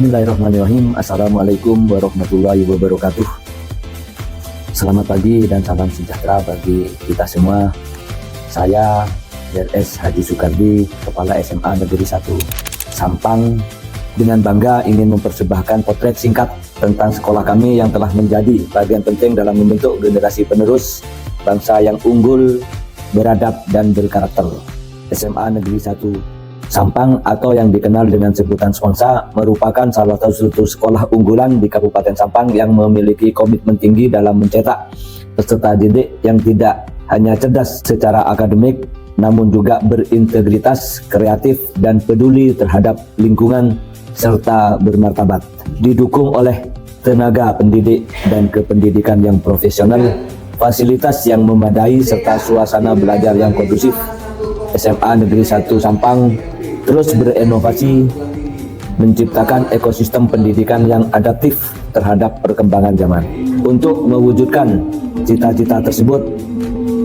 Bismillahirrahmanirrahim. Assalamualaikum warahmatullahi wabarakatuh. Selamat pagi dan salam sejahtera bagi kita semua. Saya RS Haji Soekardi, Kepala SMA Negeri 1 Sampang, dengan bangga ingin mempersembahkan potret singkat tentang sekolah kami yang telah menjadi bagian penting dalam membentuk generasi penerus bangsa yang unggul, beradab dan berkarakter. SMA Negeri 1 Sampang atau yang dikenal dengan sebutan Sponsa merupakan salah satu sekolah unggulan di Kabupaten Sampang yang memiliki komitmen tinggi dalam mencetak peserta didik yang tidak hanya cerdas secara akademik namun juga berintegritas, kreatif dan peduli terhadap lingkungan serta bermartabat. Didukung oleh tenaga pendidik dan kependidikan yang profesional, fasilitas yang memadai serta suasana belajar yang kondusif, SMA Negeri 1 Sampang terus berinovasi menciptakan ekosistem pendidikan yang adaptif terhadap perkembangan zaman. Untuk mewujudkan cita-cita tersebut,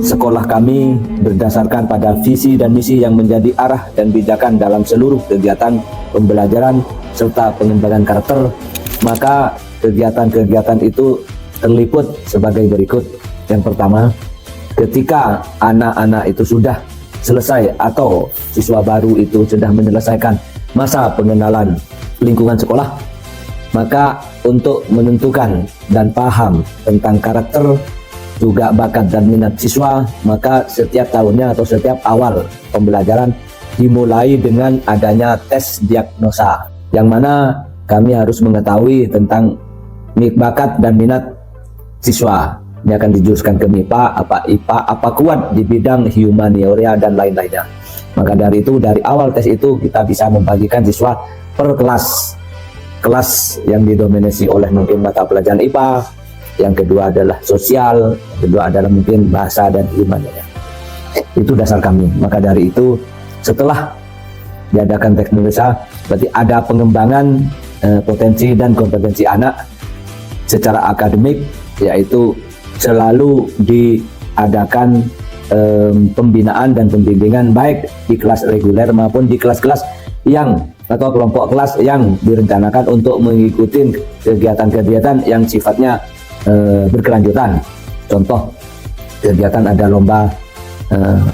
sekolah kami berdasarkan pada visi dan misi yang menjadi arah dan pijakan dalam seluruh kegiatan pembelajaran serta pengembangan karakter. Maka kegiatan-kegiatan itu terliput sebagai berikut. Yang pertama, ketika anak-anak itu sudah selesai atau siswa baru itu sudah menyelesaikan masa pengenalan lingkungan sekolah, maka untuk menentukan dan paham tentang karakter juga bakat dan minat siswa, maka setiap tahunnya atau setiap awal pembelajaran dimulai dengan adanya tes diagnosa, yang mana kami harus mengetahui tentang bakat dan minat siswa. Ini akan dijuruskan ke MIPA, apa IPA, apa kuat di bidang humaniora dan lain-lainnya. Maka dari itu, dari awal tes itu kita bisa membagikan siswa per kelas. Kelas yang didominasi oleh mungkin mata pelajaran IPA, yang kedua adalah sosial, yang kedua adalah mungkin bahasa dan humaniora. Itu dasar kami. Maka dari itu, setelah diadakan teknologi, berarti ada pengembangan potensi dan kompetensi anak secara akademik, yaitu selalu diadakan pembinaan dan pembimbingan baik di kelas reguler maupun di kelas-kelas yang atau kelompok kelas yang direncanakan untuk mengikuti kegiatan-kegiatan yang sifatnya berkelanjutan. Contoh kegiatan ada lomba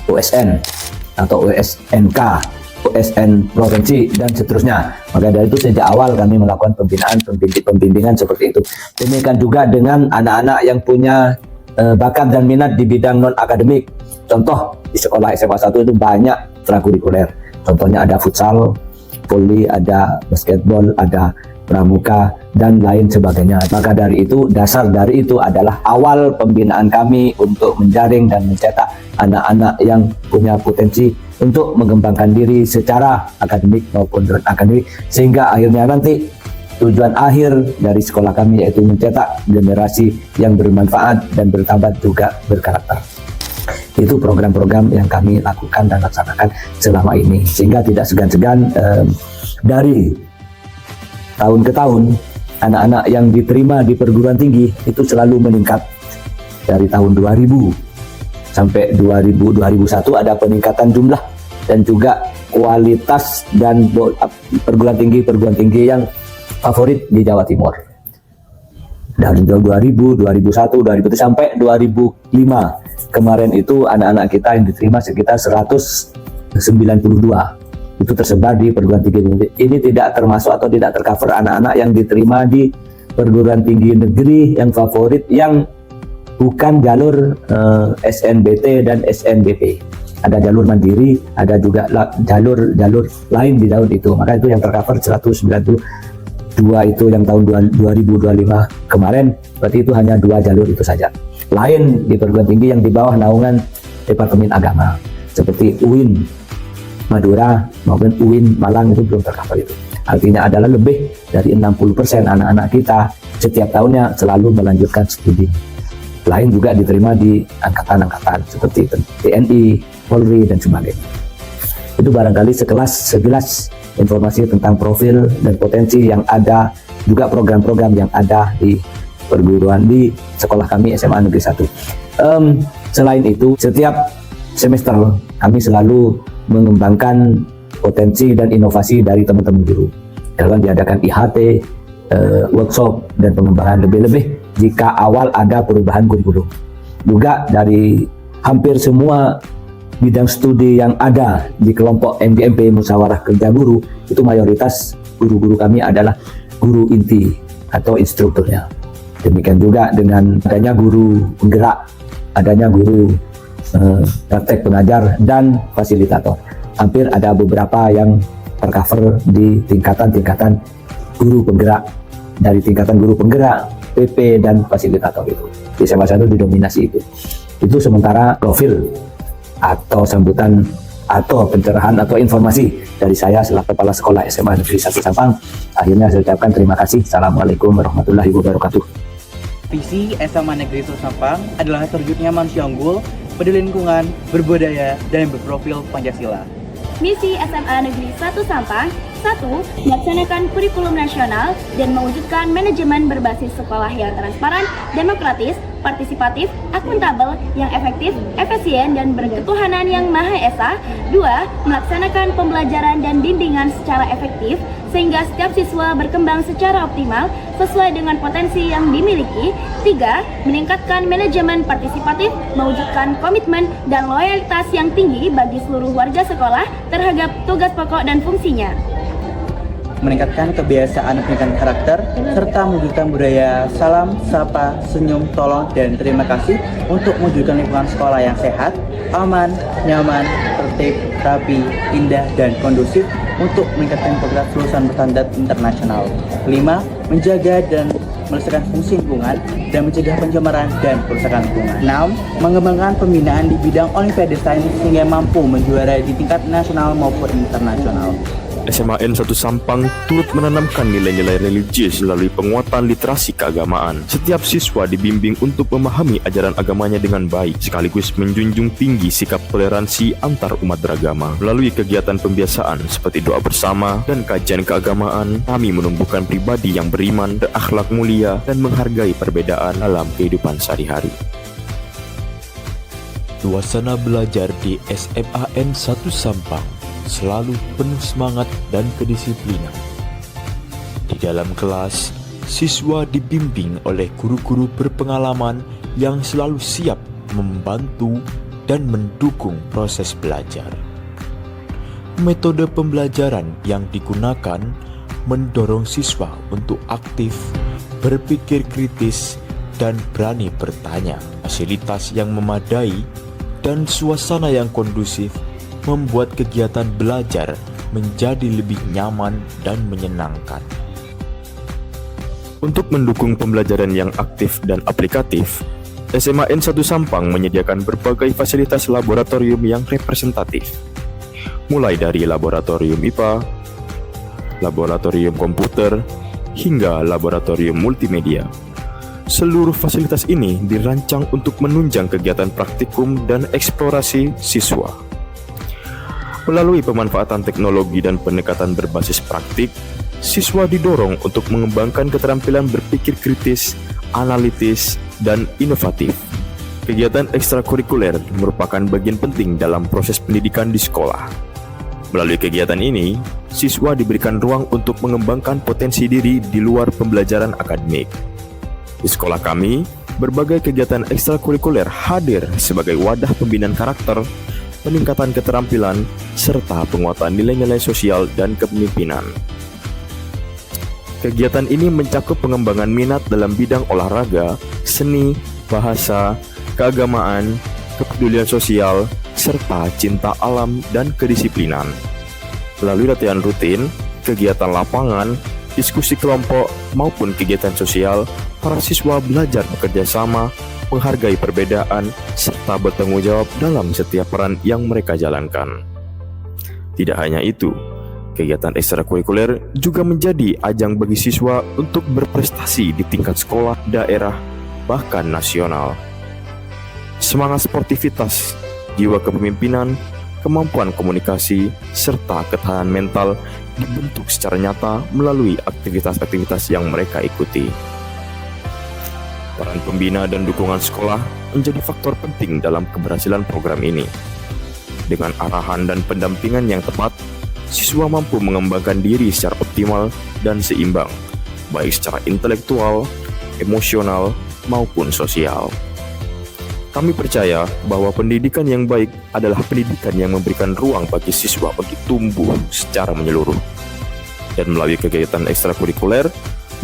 OSN atau OSNK, OSN provinsi dan seterusnya. Maka dari itu sejak awal kami melakukan pembimbingan seperti itu. Demikian juga dengan anak-anak yang punya bakat dan minat di bidang non akademik. Contoh di sekolah SMA 1 itu banyak ekstrakurikuler. Contohnya ada futsal, voli, ada basketball, ada pramuka dan lain sebagainya. Maka dari itu, dasar dari itu adalah awal pembinaan kami untuk menjaring dan mencetak anak-anak yang punya potensi untuk mengembangkan diri secara akademik maupun non akademik, sehingga akhirnya nanti tujuan akhir dari sekolah kami yaitu mencetak generasi yang bermanfaat dan bertambah juga berkarakter. Itu program-program yang kami lakukan dan laksanakan selama ini, sehingga tidak segan-segan dari tahun ke tahun anak-anak yang diterima di perguruan tinggi itu selalu meningkat. Dari tahun 2000 sampai 2001 ada peningkatan jumlah dan juga kualitas dan perguruan tinggi yang favorit di Jawa Timur. Dari 2000, 2001, 2000 sampai 2005 kemarin itu anak-anak kita yang diterima sekitar 192. Itu tersebar di perguruan tinggi. Ini tidak termasuk atau tidak tercover anak-anak yang diterima di perguruan tinggi negeri yang favorit yang bukan jalur SNBT dan SNBP. Ada jalur mandiri, ada juga jalur lain di tahun itu. Maka itu yang tercover 192 itu yang tahun 2025 kemarin, berarti itu hanya 2 jalur itu saja. Lain di perguruan tinggi yang di bawah naungan Departemen Agama seperti UIN Madura maupun UIN Malang itu belum tercover itu. Artinya adalah lebih dari 60% anak-anak kita setiap tahunnya selalu melanjutkan studi. Lain juga diterima di angkatan-angkatan seperti TNI, Polri dan sebagainya. Itu barangkali sekilas informasi tentang profil dan potensi yang ada, juga program-program yang ada di perguruan di sekolah kami SMA Negeri 1. Selain itu, setiap semester kami selalu mengembangkan potensi dan inovasi dari teman-teman guru. dalam diadakan IHT, workshop dan pengembangan, lebih-lebih jika awal ada perubahan kurikulum. Juga dari hampir semua bidang studi yang ada di kelompok MGMP Musyawarah Kerja Guru, itu mayoritas guru-guru kami adalah guru inti atau instrukturnya. Demikian juga dengan adanya guru penggerak, adanya guru praktek pengajar dan fasilitator. Hampir ada beberapa yang tercover di tingkatan-tingkatan guru penggerak, dari tingkatan guru penggerak, PP dan fasilitator itu. Di SMA 1 didominasi itu. Itu sementara profil atau sambutan atau pencerahan atau informasi dari saya selaku Kepala Sekolah SMA Negeri 1 Sampang. Akhirnya saya ucapkan terima kasih. Assalamualaikum warahmatullahi wabarakatuh. Visi SMA Negeri 1 Sampang adalah terwujudnya manusia unggul, peduli lingkungan, berbudaya, dan berprofil Pancasila. Misi SMA Negeri 1 Sampang: 1. Melaksanakan kurikulum nasional dan mewujudkan manajemen berbasis sekolah yang transparan, demokratis, partisipatif, akuntabel, yang efektif, efisien, dan berketuhanan yang Maha Esa. 2. Melaksanakan pembelajaran dan bimbingan secara efektif sehingga setiap siswa berkembang secara optimal sesuai dengan potensi yang dimiliki. 3. Meningkatkan manajemen partisipatif, mewujudkan komitmen dan loyalitas yang tinggi bagi seluruh warga sekolah terhadap tugas pokok dan fungsinya. Meningkatkan kebiasaan pendidikan karakter, serta mewujudkan budaya salam, sapa, senyum, tolong, dan terima kasih untuk mewujudkan lingkungan sekolah yang sehat, aman, nyaman, tertib, rapi, indah, dan kondusif untuk meningkatkan kualitas lulusan berstandar internasional. 5. Menjaga dan melestarikan fungsi lingkungan dan mencegah pencemaran dan kerusakan lingkungan. 6. Mengembangkan pembinaan di bidang Olimpiade Sains sehingga mampu menjuarai di tingkat nasional maupun internasional. SMAN 1 Sampang turut menanamkan nilai-nilai religius melalui penguatan literasi keagamaan. Setiap siswa dibimbing untuk memahami ajaran agamanya dengan baik, sekaligus menjunjung tinggi sikap toleransi antar umat beragama. Melalui kegiatan pembiasaan seperti doa bersama dan kajian keagamaan, kami menumbuhkan pribadi yang beriman, berakhlak mulia, dan menghargai perbedaan dalam kehidupan sehari-hari. Suasana belajar di SMAN 1 Sampang selalu penuh semangat dan kedisiplinan. Di dalam kelas, siswa dibimbing oleh guru-guru berpengalaman yang selalu siap membantu dan mendukung proses belajar. Metode pembelajaran yang digunakan mendorong siswa untuk aktif, berpikir kritis, dan berani bertanya. Fasilitas yang memadai dan suasana yang kondusif membuat kegiatan belajar menjadi lebih nyaman dan menyenangkan. Untuk mendukung pembelajaran yang aktif dan aplikatif, SMAN 1 Sampang menyediakan berbagai fasilitas laboratorium yang representatif, mulai dari laboratorium IPA, laboratorium komputer, hingga laboratorium multimedia. Seluruh fasilitas ini dirancang untuk menunjang kegiatan praktikum dan eksplorasi siswa. Melalui pemanfaatan teknologi dan pendekatan berbasis praktik, siswa didorong untuk mengembangkan keterampilan berpikir kritis, analitis, dan inovatif. Kegiatan ekstrakurikuler merupakan bagian penting dalam proses pendidikan di sekolah. Melalui kegiatan ini, siswa diberikan ruang untuk mengembangkan potensi diri di luar pembelajaran akademik. Di sekolah kami, berbagai kegiatan ekstrakurikuler hadir sebagai wadah pembinaan karakter, peningkatan keterampilan, serta penguatan nilai-nilai sosial dan kepemimpinan. Kegiatan ini mencakup pengembangan minat dalam bidang olahraga, seni, bahasa, keagamaan, kepedulian sosial, serta cinta alam dan kedisiplinan. Melalui latihan rutin, kegiatan lapangan, diskusi kelompok, maupun kegiatan sosial, para siswa belajar bekerja sama, menghargai perbedaan, serta bertanggung jawab dalam setiap peran yang mereka jalankan. Tidak hanya itu, kegiatan ekstrakurikuler juga menjadi ajang bagi siswa untuk berprestasi di tingkat sekolah, daerah, bahkan nasional. Semangat sportivitas, jiwa kepemimpinan, kemampuan komunikasi, serta ketahanan mental dibentuk secara nyata melalui aktivitas-aktivitas yang mereka ikuti. Peran pembina dan dukungan sekolah menjadi faktor penting dalam keberhasilan program ini. Dengan arahan dan pendampingan yang tepat, siswa mampu mengembangkan diri secara optimal dan seimbang, baik secara intelektual, emosional, maupun sosial. Kami percaya bahwa pendidikan yang baik adalah pendidikan yang memberikan ruang bagi siswa untuk tumbuh secara menyeluruh. Dan melalui kegiatan ekstrakurikuler,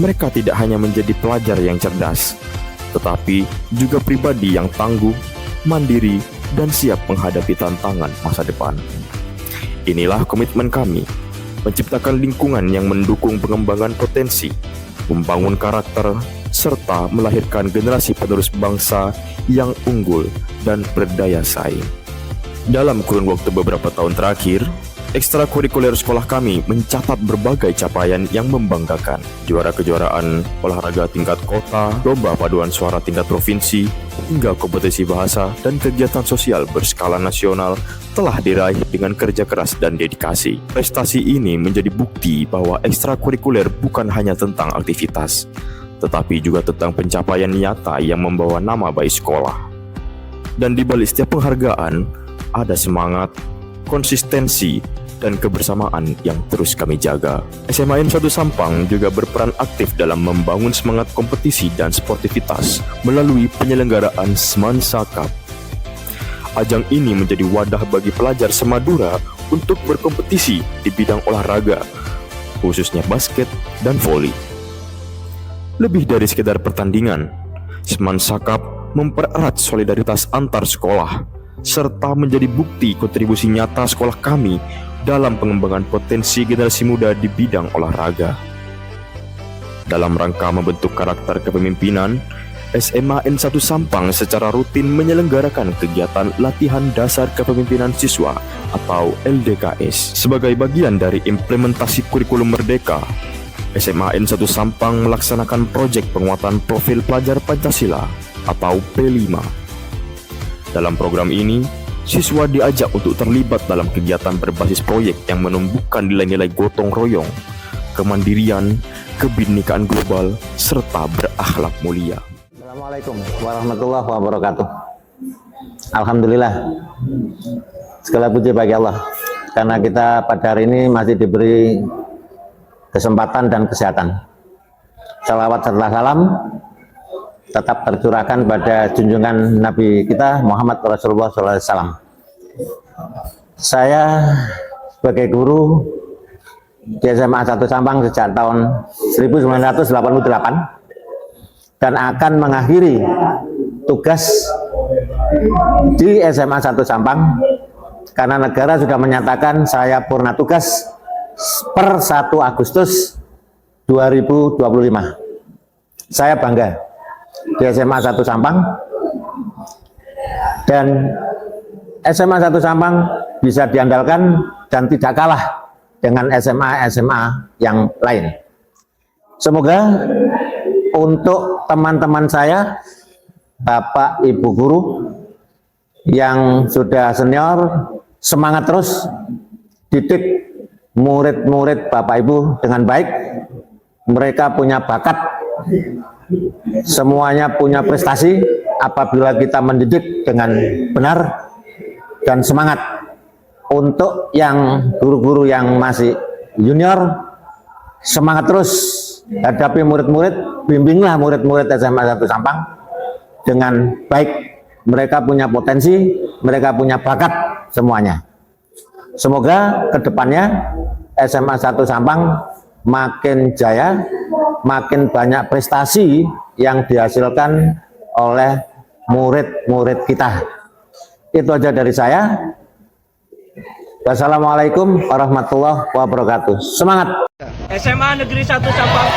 mereka tidak hanya menjadi pelajar yang cerdas, tetapi juga pribadi yang tangguh, mandiri, dan siap menghadapi tantangan masa depan. Inilah komitmen kami, menciptakan lingkungan yang mendukung pengembangan potensi, membangun karakter, serta melahirkan generasi penerus bangsa yang unggul dan berdaya saing. Dalam kurun waktu beberapa tahun terakhir, ekstrakurikuler sekolah kami mencatat berbagai capaian yang membanggakan. Juara kejuaraan olahraga tingkat kota, lomba paduan suara tingkat provinsi, hingga kompetisi bahasa dan kegiatan sosial berskala nasional telah diraih dengan kerja keras dan dedikasi. Prestasi ini menjadi bukti bahwa ekstrakurikuler bukan hanya tentang aktivitas, tetapi juga tentang pencapaian nyata yang membawa nama baik sekolah. Dan di balik setiap penghargaan, ada semangat, konsistensi, dan kebersamaan yang terus kami jaga. SMA N 1 Sampang juga berperan aktif dalam membangun semangat kompetisi dan sportivitas melalui penyelenggaraan Semansa Cup. Ajang ini menjadi wadah bagi pelajar semadura untuk berkompetisi di bidang olahraga, khususnya basket dan voli. Lebih dari sekedar pertandingan, Semansa Cup mempererat solidaritas antar sekolah, serta menjadi bukti kontribusi nyata sekolah kami dalam pengembangan potensi generasi muda di bidang olahraga. Dalam rangka membentuk karakter kepemimpinan, SMA N 1 Sampang secara rutin menyelenggarakan kegiatan latihan dasar kepemimpinan siswa atau LDKS. Sebagai bagian dari implementasi kurikulum Merdeka, SMA N 1 Sampang melaksanakan proyek penguatan profil pelajar Pancasila atau P5. Dalam program ini, siswa diajak untuk terlibat dalam kegiatan berbasis proyek yang menumbuhkan nilai-nilai gotong royong, kemandirian, kebinekaan global, serta berakhlak mulia. Assalamualaikum warahmatullahi wabarakatuh. Alhamdulillah, segala puji bagi Allah, karena kita pada hari ini masih diberi kesempatan dan kesehatan. Salawat serta salam tetap tercurahkan pada junjungan Nabi kita Muhammad Rasulullah SAW. Saya sebagai guru di SMA 1 Sampang sejak tahun 1988 dan akan mengakhiri tugas di SMA 1 Sampang karena negara sudah menyatakan saya purna tugas per 1 Agustus 2025. Saya bangga di SMA 1 Sampang, dan SMA 1 Sampang bisa diandalkan dan tidak kalah dengan SMA-SMA yang lain. Semoga untuk teman-teman saya, Bapak Ibu guru yang sudah senior, semangat terus, didik murid-murid Bapak Ibu dengan baik. Mereka punya bakat, semuanya punya prestasi apabila kita mendidik dengan benar dan semangat. Untuk yang guru-guru yang masih junior, semangat terus hadapi murid-murid, bimbinglah murid-murid SMA 1 Sampang dengan baik. Mereka punya potensi, mereka punya bakat semuanya. Semoga kedepannya SMA 1 Sampang makin jaya, makin banyak prestasi yang dihasilkan oleh murid-murid kita. Itu aja dari saya. Wassalamualaikum warahmatullahi wabarakatuh. Semangat! SMA Negeri 1 Sampang